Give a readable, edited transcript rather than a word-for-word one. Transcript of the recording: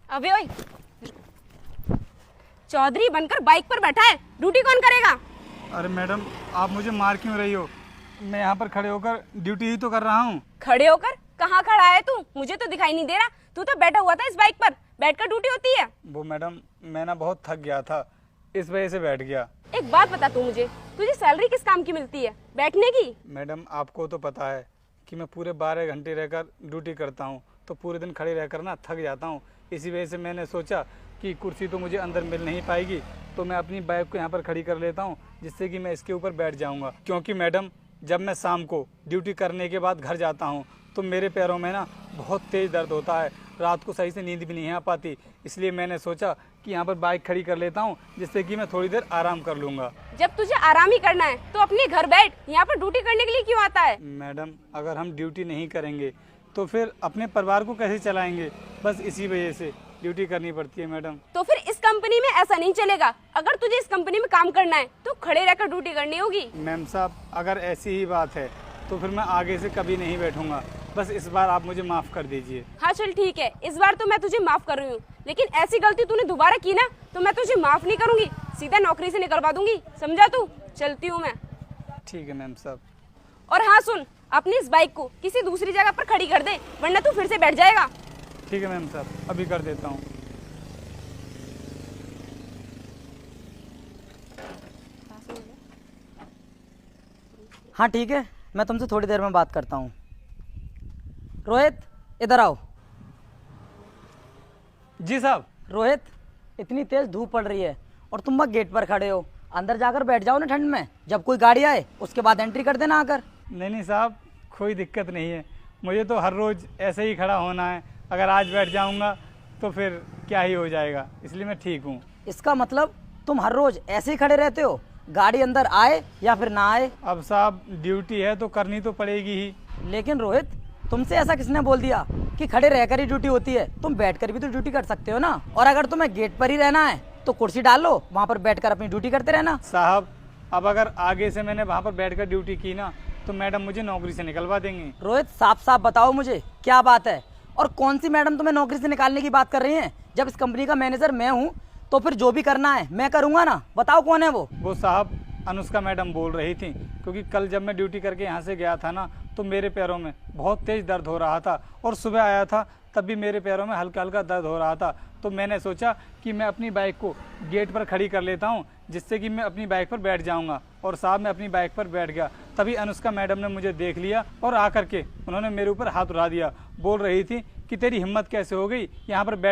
अबे ओए, चौधरी बनकर बाइक पर बैठा है, ड्यूटी कौन करेगा? अरे मैडम, आप मुझे मार क्यों रही हो? मैं यहाँ पर खड़े होकर ड्यूटी ही तो कर रहा हूँ। खड़े होकर? कहाँ खड़ा है तू? मुझे तो दिखाई नहीं दे रहा। तू तो बैठा हुआ था इस बाइक पर, बैठकर ड्यूटी होती है। वो मैडम, मैं ना बहुत थक गया था, इस वजह से बैठ गया। एक बात बता तू मुझे, तुझे सैलरी किस काम की मिलती है? बैठने की? मैडम, आपको तो पता है कि मैं पूरे 12 घंटे रहकर ड्यूटी करता हूँ, तो पूरे दिन खड़े रहकर ना थक जाता हूँ। इसी वजह से मैंने सोचा कि कुर्सी तो मुझे अंदर मिल नहीं पाएगी, तो मैं अपनी बाइक को यहाँ पर खड़ी कर लेता हूँ, जिससे कि मैं इसके ऊपर बैठ जाऊँगा। क्योंकि मैडम, जब मैं शाम को ड्यूटी करने के बाद घर जाता हूँ तो मेरे पैरों में ना बहुत तेज़ दर्द होता है, रात को सही से नींद भी नहीं आ पाती। इसलिए मैंने सोचा कि यहाँ पर बाइक खड़ी कर लेता हूँ, जिससे कि मैं थोड़ी देर आराम कर लूँगा। जब तुझे आराम ही करना है तो अपने घर बैठ, यहाँ पर ड्यूटी करने के लिए क्यों आता है? मैडम, अगर हम ड्यूटी नहीं करेंगे तो फिर अपने परिवार को कैसे चलाएंगे? बस इसी वजह से ड्यूटी करनी पड़ती है मैडम। तो फिर इस कंपनी में ऐसा नहीं चलेगा। अगर तुझे इस कंपनी में काम करना है तो खड़े रहकर ड्यूटी करनी होगी। मैम साहब, अगर ऐसी ही बात है तो फिर मैं आगे से कभी नहीं बैठूंगा। बस इस बार आप मुझे माफ़ कर दीजिए। हाँ चल ठीक है, इस बार तो मैं तुझे माफ कर रही हूँ, लेकिन ऐसी गलती तूने दोबारा की ना तो मैं तुझे माफ नहीं करूंगी, सीधा नौकरी से निकलवा दूंगी, समझा तू? चलती हूँ मैं। ठीक है मैम साहब। और हाँ सुन, अपनी इस बाइक को किसी दूसरी जगह पर खड़ी कर दे, वरना तू फिर से बैठ जाएगा। ठीक है मैम साहब, अभी कर देता हूँ। हाँ ठीक है, मैं तुमसे थोड़ी देर में बात करता हूँ। रोहित, इधर आओ। जी साहब। रोहित, इतनी तेज धूप पड़ रही है और तुम बस गेट पर खड़े हो। अंदर जाकर बैठ जाओ ना ठंड में, जब कोई गाड़ी आए उसके बाद एंट्री कर देना आकर। नहीं साहब, कोई दिक्कत नहीं है, मुझे तो हर रोज़ ऐसे ही खड़ा होना है। अगर आज बैठ जाऊँगा तो फिर क्या ही हो जाएगा, इसलिए मैं ठीक हूँ। इसका मतलब तुम हर रोज ऐसे ही खड़े रहते हो, गाड़ी अंदर आए या फिर ना आए? अब साहब, ड्यूटी है तो करनी तो पड़ेगी ही। लेकिन रोहित, तुमसे ऐसा किसने बोल दिया कि खड़े रहकर ही ड्यूटी होती है? तुम बैठकर भी तो ड्यूटी कर सकते हो ना। और अगर तुम्हें गेट पर ही रहना है तो कुर्सी डाल लो, वहाँ पर बैठकर अपनी ड्यूटी करते रहना। साहब, अब अगर आगे से मैंने वहाँ पर बैठकर ड्यूटी की ना तो मैडम मुझे नौकरी से निकलवा देंगी। रोहित, साफ साफ बताओ मुझे क्या बात है, और कौन सी मैडम तुम्हें नौकरी से निकालने की बात कर रही हैं? जब इस कंपनी का मैनेजर मैं हूँ तो फिर जो भी करना है मैं करूँगा ना। बताओ कौन है वो साहब, अनुष्का मैडम बोल रही थी, क्योंकि कल जब मैं ड्यूटी करके यहाँ से गया था ना तो मेरे पैरों में बहुत तेज़ दर्द हो रहा था, और सुबह आया था तब भी मेरे पैरों में हल्का हल्का दर्द हो रहा था। तो मैंने सोचा कि मैं अपनी बाइक को गेट पर खड़ी कर लेता हूँ, जिससे कि मैं अपनी बाइक पर बैठ जाऊँगा। और साहब, मैं अपनी बाइक पर बैठ गया, तभी अनुष्का मैडम ने मुझे देख लिया और आकर के उन्होंने मेरे ऊपर हाथ उठा दिया। बोल रही थी कि तेरी हिम्मत कैसे हो गई यहाँ पर बैठ